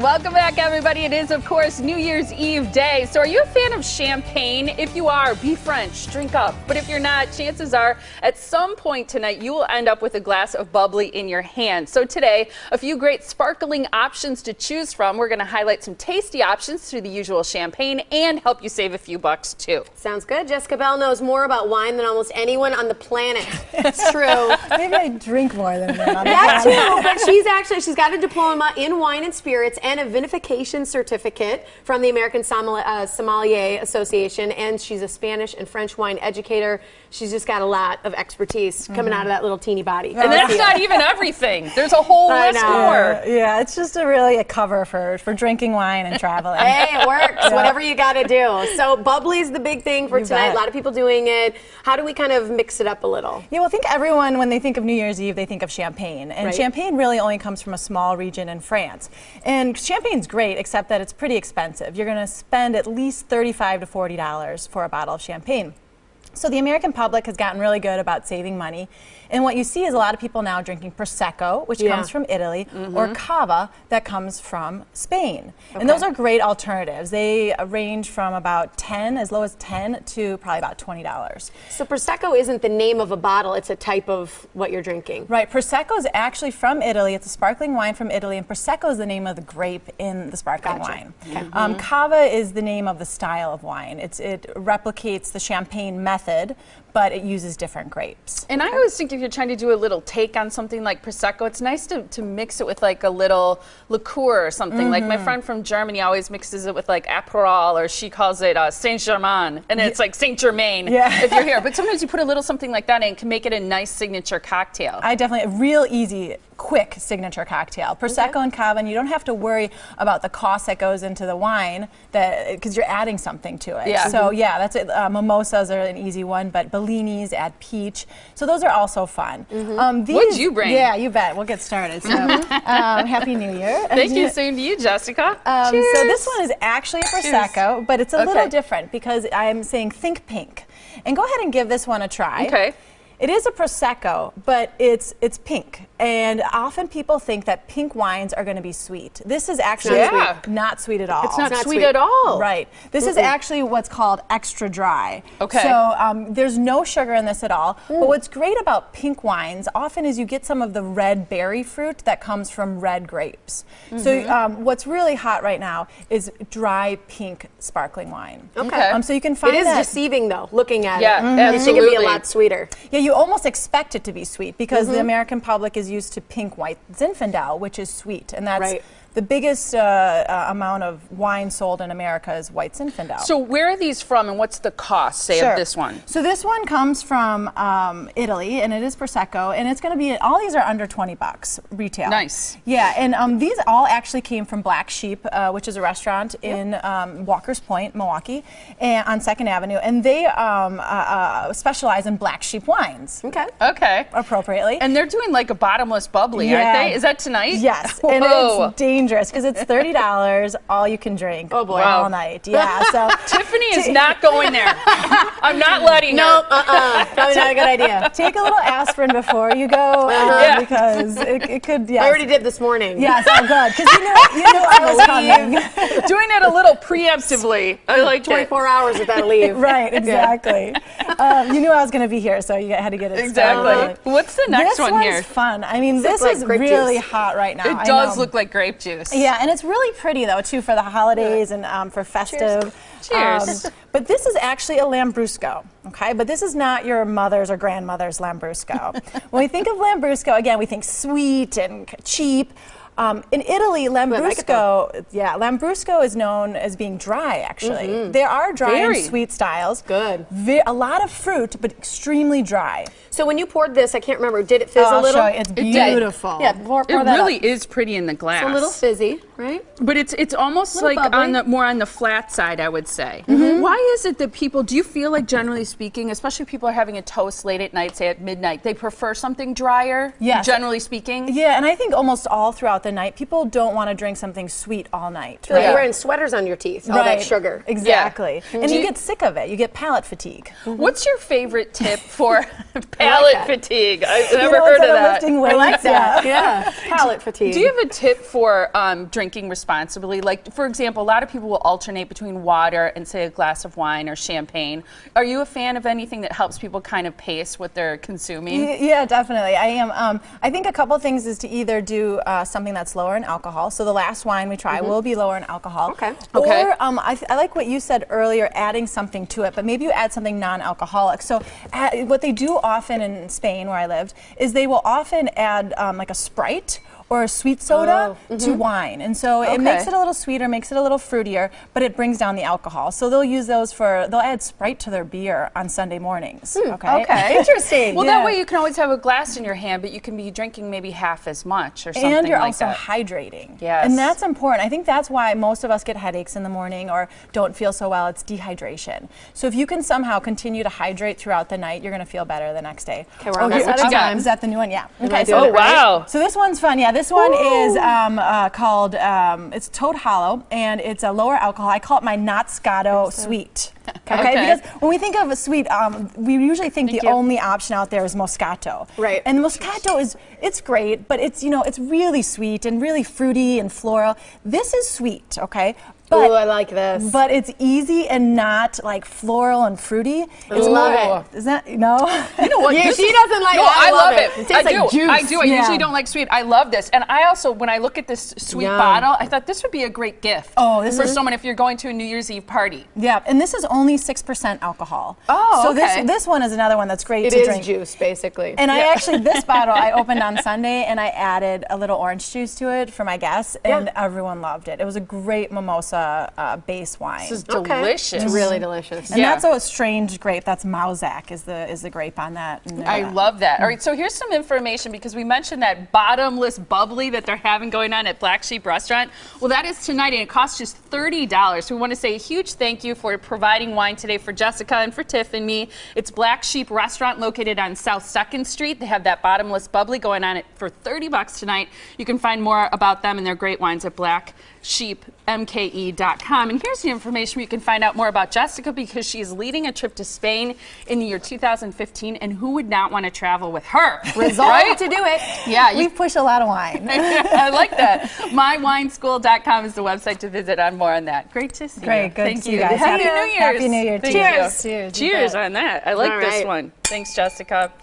Welcome back, everybody. It is, of course, New Year's Eve day. So are you a fan of champagne? If you are, be French, drink up. But if you're not, chances are at some point tonight you will end up with a glass of bubbly in your hand. So today, a few great sparkling options to choose from. We're going to highlight some tasty options through the usual champagne and help you save a few bucks, too. Sounds good. Jessica Bell knows more about wine than almost anyone on the planet. It's true. Maybe I drink more than that on the That planet. too, but she's got a diploma in wine and spirits and a vinification certificate from the American Sommelier Association, and she's a Spanish and French wine educator. She's just got a lot of expertise coming out of that little teeny body. And that's not even everything. There's a whole list more. Yeah, it's just really a cover for drinking wine and traveling. Hey, it works. Whatever you got to do. So bubbly's the big thing for tonight. Bet. A lot of people doing it. How do we kind of mix it up a little? Yeah, well, I think everyone, when they think of New Year's Eve, they think of champagne. And champagne really only comes from a small region in France. And champagne's great, except that it's pretty expensive. You're going to spend at least $35 to $40 for a bottle of champagne. So the American public has gotten really good about saving money. And what you see is a lot of people now drinking Prosecco, which comes from Italy, or Cava, that comes from Spain. And those are great alternatives. They range from about as low as 10 to probably about $20. So Prosecco isn't the name of a bottle, it's a type of what you're drinking. Right, Prosecco is actually from Italy. It's a sparkling wine from Italy, and Prosecco is the name of the grape in the sparkling wine. Okay. Cava is the name of the style of wine. It replicates the champagne method, but it uses different grapes. And I always think if you're trying to do a little take on something like Prosecco, it's nice to mix it with like a little liqueur or something. Like my friend from Germany always mixes it with like Aperol, or she calls it Saint-Germain, and it's like Saint-Germain if you're here. But sometimes you put a little something like that in, and it can make it a nice signature cocktail. A real easy, quick signature cocktail. Prosecco and Cava, and you don't have to worry about the cost that goes into the wine because you're adding something to it. Yeah. So that's it. Mimosas are an easy one, but Bellinis add peach. So those are also fun. What'd you bring? Yeah, you bet. We'll get started. So Happy New Year. Thank you. Same to you, Jessica. So this one is actually a Prosecco, but it's a little different because I'm saying think pink. And go ahead and give this one a try. Okay. It is a Prosecco, but it's pink. And often people think that pink wines are going to be sweet. This is actually not sweet at all. It's not sweet at all. Right. This is actually what's called extra dry. Okay. So there's no sugar in this at all. But what's great about pink wines often is you get some of the red berry fruit that comes from red grapes. So what's really hot right now is dry pink sparkling wine. Okay. So you can find it is deceiving though, looking at it. Absolutely. You think it'd be a lot sweeter. Yeah, you almost expect it to be sweet because the American public is used to pink white Zinfandel, which is sweet, and that's the biggest amount of wine sold in America is white Zinfandel. So where are these from, and what's the cost, say, of this one? So this one comes from Italy, and it is Prosecco, and it's going to be, all these are under 20 bucks retail. Nice. Yeah, and these all actually came from Black Sheep, which is a restaurant in Walker's Point, Milwaukee, and on 2nd Avenue, and they specialize in Black Sheep wines. Okay. Appropriately. And they're doing like a bottomless bubbly, aren't they? Is that tonight? Yes. And it's dangerous because it's $30 all you can drink all night. Yeah. So Tiffany is not going there. I'm not letting her. Probably not a good idea. Take a little aspirin before you go because it could. I already did this morning. Yes, oh good, because you knew I was coming. Doing it a little preemptively. I like 24 hours without a leave. Right, exactly. You knew I was going to be here, so you had to get it started. What's the next one here? This one's fun. I mean, this is really hot right now. It does look like grape juice. Yeah, and it's really pretty though too for the holidays and for festive. Cheers. But this is actually a Lambrusco, okay? But this is not your mother's or grandmother's Lambrusco. When we think of Lambrusco, again, we think sweet and cheap. In Italy, Lambrusco is known as being dry, actually. There are dry and sweet styles. Good. A lot of fruit, but extremely dry. So when you poured this, I can't remember, did it fizz a little? I'll show you. It's beautiful. Yeah, pour it that really up. is pretty in the glass. It's a little fizzy, right? But it's almost like more on the flat side, I would say. Why is it that people, do you feel like generally speaking, especially people are having a toast late at night, say at midnight, they prefer something drier? Yes. Generally speaking? Yeah, and I think almost all throughout the night, people don't want to drink something sweet all night. Like you're wearing sweaters on your teeth, all that sugar. Exactly. And you get sick of it. You get palate fatigue. What's your favorite tip for Palate fatigue. I've never heard of that. I like that. Yeah. Palate fatigue. Do you have a tip for drinking responsibly? Like, for example, a lot of people will alternate between water and, say, a glass of wine or champagne. Are you a fan of anything that helps people kind of pace what they're consuming? Yeah, definitely. I am. I think a couple things is to either do something that's lower in alcohol. So the last wine we try will be lower in alcohol. Okay. Or I like what you said earlier, adding something to it, but maybe you add something non-alcoholic. So what they do often in Spain, where I lived, is they will often add like a Sprite or a sweet soda to wine. And so it makes it a little sweeter, makes it a little fruitier, but it brings down the alcohol. So they'll use those they'll add Sprite to their beer on Sunday mornings. Okay. Interesting. Well, that way you can always have a glass in your hand, but you can be drinking maybe half as much or something like that. And you're also hydrating. Yes. And that's important. I think that's why most of us get headaches in the morning or don't feel so well. It's dehydration. So if you can somehow continue to hydrate throughout the night, you're going to feel better the next day. Okay, we're on that time. Is that the new one? Yeah. Okay. Oh, wow. So this one's fun. Yeah, this one is called, it's Toad Hollow, and it's a lower alcohol. I call it my not Scotto sweet. Okay? Because when we think of a sweet, we usually think the only option out there is Moscato. Right. And the Moscato it's great, but it's, it's really sweet and really fruity and floral. This is sweet, okay? But, I like this. But it's easy and not like floral and fruity. It's love it. Is that, no? You know what? Yeah, she doesn't like it. I love it. It tastes like juice. I do. I usually don't like sweet. I love this. And I also, when I look at this sweet bottle, I thought this would be a great gift for someone if you're going to a New Year's Eve party. Yeah, and this is only 6% alcohol. Oh, so okay. this one is another one that's great to drink. It is juice, basically. And I actually, this bottle I opened on Sunday, and I added a little orange juice to it for my guests, and everyone loved it. It was a great mimosa base wine. This is delicious. It's really delicious. And that's a strange grape. That's Mauzac is the grape on that. And, I love that. All right, so here's some information because we mentioned that bottomless bubbly that they're having going on at Black Sheep Restaurant. Well, that is tonight, and it costs just $30. So we want to say a huge thank you for providing wine today for Jessica and for Tiff and me. It's Black Sheep Restaurant located on South 2nd Street. They have that bottomless bubbly going on for $30 tonight. You can find more about them and their great wines at blacksheepmke.com. And here's the information where you can find out more about Jessica because she is leading a trip to Spain in the year 2015, and who would not want to travel with her? Resolved to do it. Yeah, we push a lot of wine. I like that. MyWineSchool.com is the website to visit on more on that. Great to see you. Great, good to see you guys. Happy New Year's. Happy New Year. Cheers. Cheers. Cheers on that. I like this right. one. Thanks, Jessica.